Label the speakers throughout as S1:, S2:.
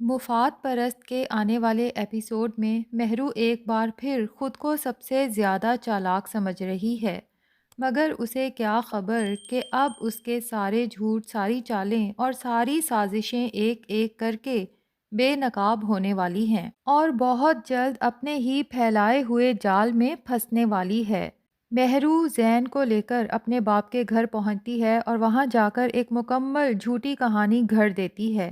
S1: مفاد پرست کے آنے والے ایپیسوڈ میں مہرو ایک بار پھر خود کو سب سے زیادہ چالاک سمجھ رہی ہے، مگر اسے کیا خبر کہ اب اس کے سارے جھوٹ، ساری چالیں اور ساری سازشیں ایک ایک کر کے بے نقاب ہونے والی ہیں اور بہت جلد اپنے ہی پھیلائے ہوئے جال میں پھنسنے والی ہے۔ مہرو زین کو لے کر اپنے باپ کے گھر پہنچتی ہے اور وہاں جا کر ایک مکمل جھوٹی کہانی گھڑ دیتی ہے۔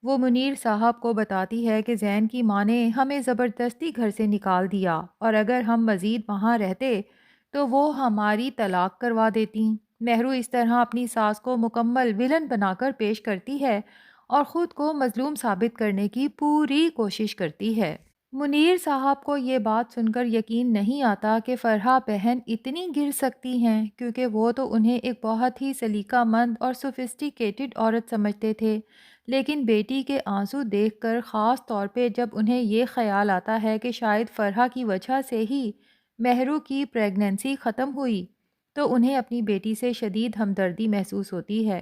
S1: وہ منیر صاحب کو بتاتی ہے کہ زین کی ماں نے ہمیں زبردستی گھر سے نکال دیا اور اگر ہم مزید وہاں رہتے تو وہ ہماری طلاق کروا دیتی۔ مہرو اس طرح اپنی ساس کو مکمل ولن بنا کر پیش کرتی ہے اور خود کو مظلوم ثابت کرنے کی پوری کوشش کرتی ہے۔ منیر صاحب کو یہ بات سن کر یقین نہیں آتا کہ فرحہ بہن اتنی گر سکتی ہیں، کیونکہ وہ تو انہیں ایک بہت ہی سلیقہ مند اور سوفسٹیکیٹڈ عورت سمجھتے تھے، لیکن بیٹی کے آنسو دیکھ کر، خاص طور پہ جب انہیں یہ خیال آتا ہے کہ شاید فرحہ کی وجہ سے ہی مہرو کی پریگننسی ختم ہوئی، تو انہیں اپنی بیٹی سے شدید ہمدردی محسوس ہوتی ہے۔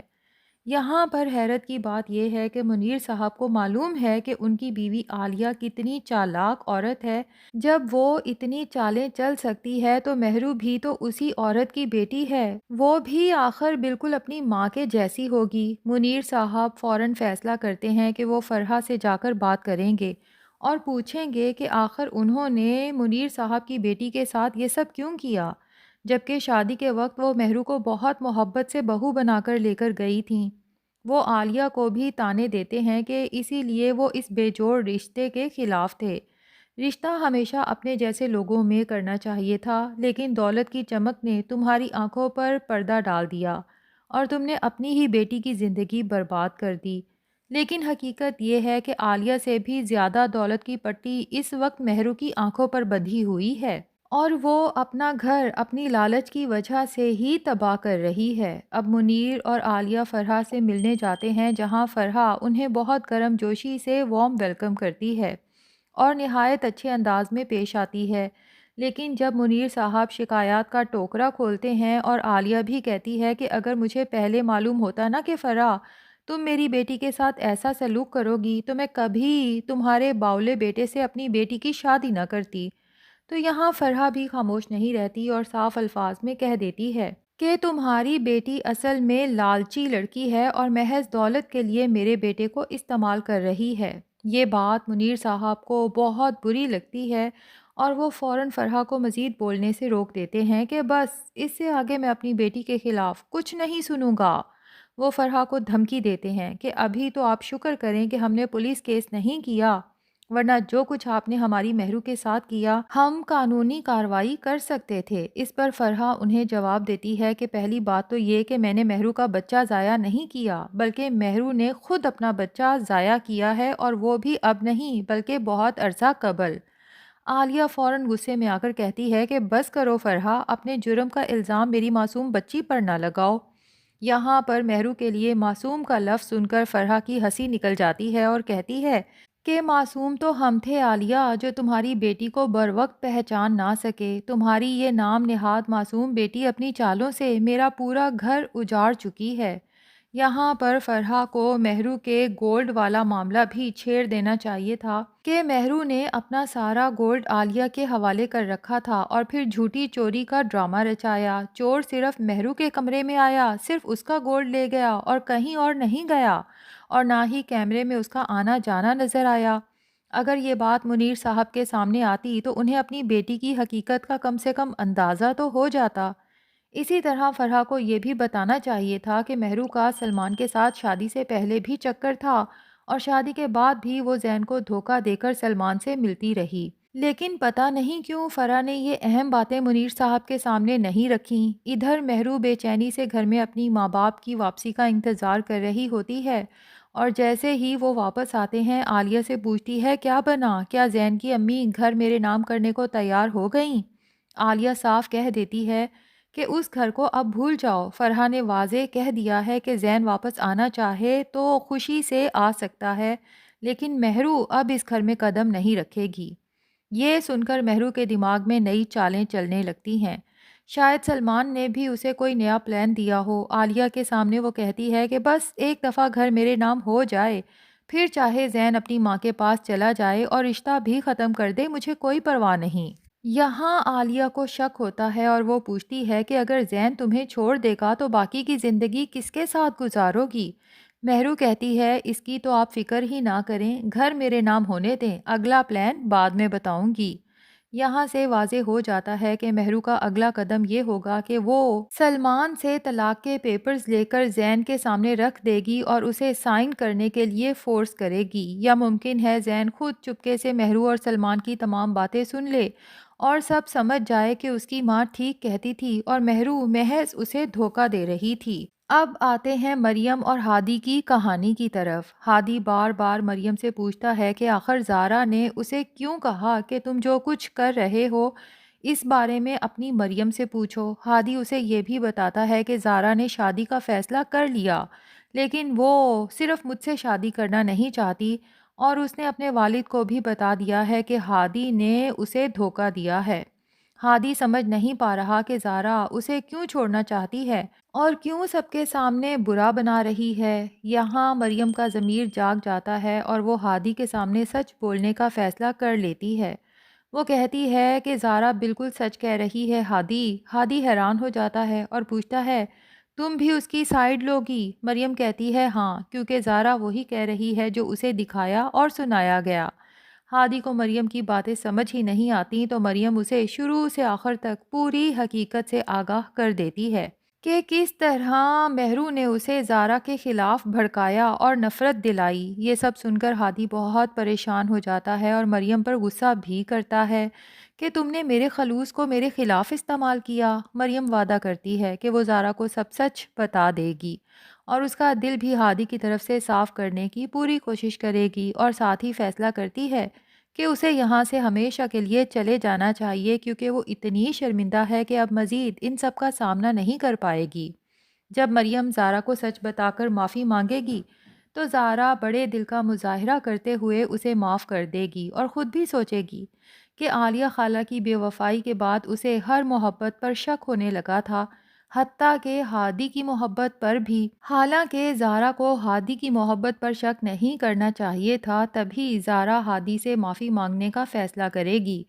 S1: یہاں پر حیرت کی بات یہ ہے کہ منیر صاحب کو معلوم ہے کہ ان کی بیوی عالیہ کتنی چالاک عورت ہے۔ جب وہ اتنی چالیں چل سکتی ہے تو مہرو بھی تو اسی عورت کی بیٹی ہے، وہ بھی آخر بالکل اپنی ماں کے جیسی ہوگی۔ منیر صاحب فوراً فیصلہ کرتے ہیں کہ وہ فرحہ سے جا کر بات کریں گے اور پوچھیں گے کہ آخر انہوں نے منیر صاحب کی بیٹی کے ساتھ یہ سب کیوں کیا، جبکہ شادی کے وقت وہ مہرو کو بہت محبت سے بہو بنا کر لے کر گئی تھیں۔ وہ عالیہ کو بھی طعنے دیتے ہیں کہ اسی لیے وہ اس بے جوڑ رشتے کے خلاف تھے۔ رشتہ ہمیشہ اپنے جیسے لوگوں میں کرنا چاہیے تھا، لیکن دولت کی چمک نے تمہاری آنکھوں پر پردہ ڈال دیا اور تم نے اپنی ہی بیٹی کی زندگی برباد کر دی۔ لیکن حقیقت یہ ہے کہ عالیہ سے بھی زیادہ دولت کی پٹی اس وقت مہرو کی آنکھوں پر بندھی ہوئی ہے اور وہ اپنا گھر اپنی لالچ کی وجہ سے ہی تباہ کر رہی ہے۔ اب منیر اور عالیہ فرحہ سے ملنے جاتے ہیں، جہاں فرحہ انہیں بہت گرم جوشی سے وارم ویلکم کرتی ہے اور نہایت اچھے انداز میں پیش آتی ہے۔ لیکن جب منیر صاحب شکایات کا ٹوکرا کھولتے ہیں اور عالیہ بھی کہتی ہے کہ اگر مجھے پہلے معلوم ہوتا نا کہ فرحہ تم میری بیٹی کے ساتھ ایسا سلوک کرو گی تو میں کبھی تمہارے باولے بیٹے سے اپنی بیٹی کی شادی نہ کرتی، تو یہاں فرحہ بھی خاموش نہیں رہتی اور صاف الفاظ میں کہہ دیتی ہے کہ تمہاری بیٹی اصل میں لالچی لڑکی ہے اور محض دولت کے لیے میرے بیٹے کو استعمال کر رہی ہے۔ یہ بات منیر صاحب کو بہت بری لگتی ہے اور وہ فوراً فرحہ کو مزید بولنے سے روک دیتے ہیں کہ بس اس سے آگے میں اپنی بیٹی کے خلاف کچھ نہیں سنوں گا۔ وہ فرحہ کو دھمکی دیتے ہیں کہ ابھی تو آپ شکر کریں کہ ہم نے پولیس کیس نہیں کیا، ورنہ جو کچھ آپ نے ہماری مہرو کے ساتھ کیا ہم قانونی کارروائی کر سکتے تھے۔ اس پر فرحہ انہیں جواب دیتی ہے کہ پہلی بات تو یہ کہ میں نے مہرو کا بچہ ضائع نہیں کیا، بلکہ مہرو نے خود اپنا بچہ ضائع کیا ہے، اور وہ بھی اب نہیں بلکہ بہت عرصہ قبل۔ عالیہ فوراً غصے میں آ کر کہتی ہے کہ بس کرو فرحہ، اپنے جرم کا الزام میری معصوم بچی پر نہ لگاؤ۔ یہاں پر مہرو کے لیے معصوم کا لفظ سن کر فرحہ کی ہنسی نکل جاتی ہے اور کہتی ہے کہ معصوم تو ہم تھے عالیہ، جو تمہاری بیٹی کو بروقت پہچان نہ سکے۔ تمہاری یہ نام نہاد معصوم بیٹی اپنی چالوں سے میرا پورا گھر اجاڑ چکی ہے۔ یہاں پر فرحہ کو مہرو کے گولڈ والا معاملہ بھی چھیڑ دینا چاہیے تھا کہ مہرو نے اپنا سارا گولڈ عالیہ کے حوالے کر رکھا تھا اور پھر جھوٹی چوری کا ڈرامہ رچایا۔ چور صرف مہرو کے کمرے میں آیا، صرف اس کا گولڈ لے گیا اور کہیں اور نہیں گیا، اور نہ ہی کیمرے میں اس کا آنا جانا نظر آیا۔ اگر یہ بات منیر صاحب کے سامنے آتی تو انہیں اپنی بیٹی کی حقیقت کا کم سے کم اندازہ تو ہو جاتا۔ اسی طرح فرحہ کو یہ بھی بتانا چاہیے تھا کہ مہرو کا سلمان کے ساتھ شادی سے پہلے بھی چکر تھا اور شادی کے بعد بھی وہ زین کو دھوکہ دے کر سلمان سے ملتی رہی۔ لیکن پتہ نہیں کیوں فرحہ نے یہ اہم باتیں منیر صاحب کے سامنے نہیں رکھیں۔ ادھر مہرو بے چینی سے گھر میں اپنی ماں باپ کی واپسی کا انتظار کر رہی ہوتی ہے، اور جیسے ہی وہ واپس آتے ہیں عالیہ سے پوچھتی ہے کیا بنا، کیا زین کی امی گھر میرے نام کرنے کو تیار ہو گئیں؟ عالیہ صاف کہہ دیتی ہے کہ اس گھر کو اب بھول جاؤ۔ فرحہ نے واضح کہہ دیا ہے کہ زین واپس آنا چاہے تو خوشی سے آ سکتا ہے، لیکن مہرو اب اس گھر میں قدم نہیں رکھے گی۔ یہ سن کر مہرو کے دماغ میں نئی چالیں چلنے لگتی ہیں۔ شاید سلمان نے بھی اسے کوئی نیا پلان دیا ہو۔ عالیہ کے سامنے وہ کہتی ہے کہ بس ایک دفعہ گھر میرے نام ہو جائے پھر چاہے زین اپنی ماں کے پاس چلا جائے اور رشتہ بھی ختم کر دے، مجھے کوئی پرواہ نہیں۔ یہاں عالیہ کو شک ہوتا ہے اور وہ پوچھتی ہے کہ اگر زین تمہیں چھوڑ دے گا تو باقی کی زندگی کس کے ساتھ گزارو گی؟ مہرو کہتی ہے اس کی تو آپ فکر ہی نہ کریں، گھر میرے نام ہونے دیں، اگلا پلان بعد میں بتاؤں گی۔ یہاں سے واضح ہو جاتا ہے کہ مہرو کا اگلا قدم یہ ہوگا کہ وہ سلمان سے طلاق کے پیپرز لے کر زین کے سامنے رکھ دے گی اور اسے سائن کرنے کے لیے فورس کرے گی، یا ممکن ہے زین خود چپکے سے مہرو اور سلمان کی تمام باتیں سن لے اور سب سمجھ جائے کہ اس کی ماں ٹھیک کہتی تھی اور مہرو محض اسے دھوکہ دے رہی تھی۔ اب آتے ہیں مریم اور ہادی کی کہانی کی طرف۔ ہادی بار بار مریم سے پوچھتا ہے کہ آخر زارا نے اسے کیوں کہا کہ تم جو کچھ کر رہے ہو اس بارے میں اپنی مریم سے پوچھو۔ ہادی اسے یہ بھی بتاتا ہے کہ زارا نے شادی کا فیصلہ کر لیا، لیکن وہ صرف مجھ سے شادی کرنا نہیں چاہتی، اور اس نے اپنے والد کو بھی بتا دیا ہے کہ ہادی نے اسے دھوکہ دیا ہے۔ ہادی سمجھ نہیں پا رہا کہ زارا اسے کیوں چھوڑنا چاہتی ہے اور کیوں سب کے سامنے برا بنا رہی ہے۔ یہاں مریم کا ضمیر جاگ جاتا ہے اور وہ ہادی کے سامنے سچ بولنے کا فیصلہ کر لیتی ہے۔ وہ کہتی ہے کہ زارا بالکل سچ کہہ رہی ہے ہادی۔ ہادی حیران ہو جاتا ہے اور پوچھتا ہے تم بھی اس کی سائیڈ لوگی؟ مریم کہتی ہے ہاں، کیونکہ زارا وہی کہہ رہی ہے جو اسے دکھایا اور سنایا گیا۔ ہادی کو مریم کی باتیں سمجھ ہی نہیں آتی تو مریم اسے شروع سے آخر تک پوری حقیقت سے آگاہ کر دیتی ہے کہ کس طرح مہرو نے اسے زارا کے خلاف بھڑکایا اور نفرت دلائی۔ یہ سب سن کر ہادی بہت پریشان ہو جاتا ہے اور مریم پر غصہ بھی کرتا ہے کہ تم نے میرے خلوص کو میرے خلاف استعمال کیا۔ مریم وعدہ کرتی ہے کہ وہ زارا کو سب سچ بتا دے گی اور اس کا دل بھی ہادی کی طرف سے صاف کرنے کی پوری کوشش کرے گی، اور ساتھ ہی فیصلہ کرتی ہے کہ اسے یہاں سے ہمیشہ کے لیے چلے جانا چاہیے، کیونکہ وہ اتنی شرمندہ ہے کہ اب مزید ان سب کا سامنا نہیں کر پائے گی۔ جب مریم زارا کو سچ بتا کر معافی مانگے گی تو زارا بڑے دل کا مظاہرہ کرتے ہوئے اسے معاف کر دے گی اور خود بھی سوچے گی کہ عالیہ خالہ کی بے وفائی کے بعد اسے ہر محبت پر شک ہونے لگا تھا، حتیٰ کہ ہادی کی محبت پر بھی۔ حالانکہ زارا کو ہادی کی محبت پر شک نہیں کرنا چاہیے تھا، تبھی زارا ہادی سے معافی مانگنے کا فیصلہ کرے گی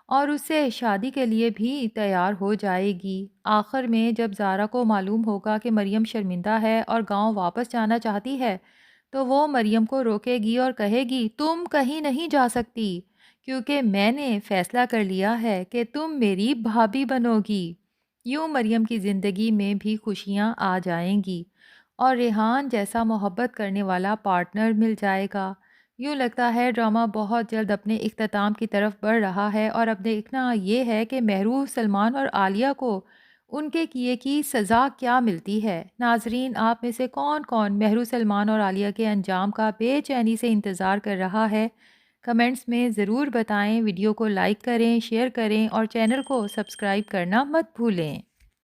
S1: اور اس سے شادی کے لیے بھی تیار ہو جائے گی۔ آخر میں جب زارا کو معلوم ہوگا کہ مریم شرمندہ ہے اور گاؤں واپس جانا چاہتی ہے تو وہ مریم کو روکے گی اور کہے گی تم کہیں نہیں جا سکتی، کیونکہ میں نے فیصلہ کر لیا ہے کہ تم میری بھابھی بنو گی۔ یوں مریم کی زندگی میں بھی خوشیاں آ جائیں گی اور ریحان جیسا محبت کرنے والا پارٹنر مل جائے گا۔ یوں لگتا ہے ڈرامہ بہت جلد اپنے اختتام کی طرف بڑھ رہا ہے، اور اب دیکھنا یہ ہے کہ مہرو، سلمان اور عالیہ کو ان کے کیے کی سزا کیا ملتی ہے۔ ناظرین، آپ میں سے کون کون مہرو، سلمان اور عالیہ کے انجام کا بے چینی سے انتظار کر رہا ہے؟ کمنٹس میں ضرور بتائیں۔ ویڈیو کو لائک کریں، شیئر کریں اور چینل کو سبسکرائب کرنا مت بھولیں۔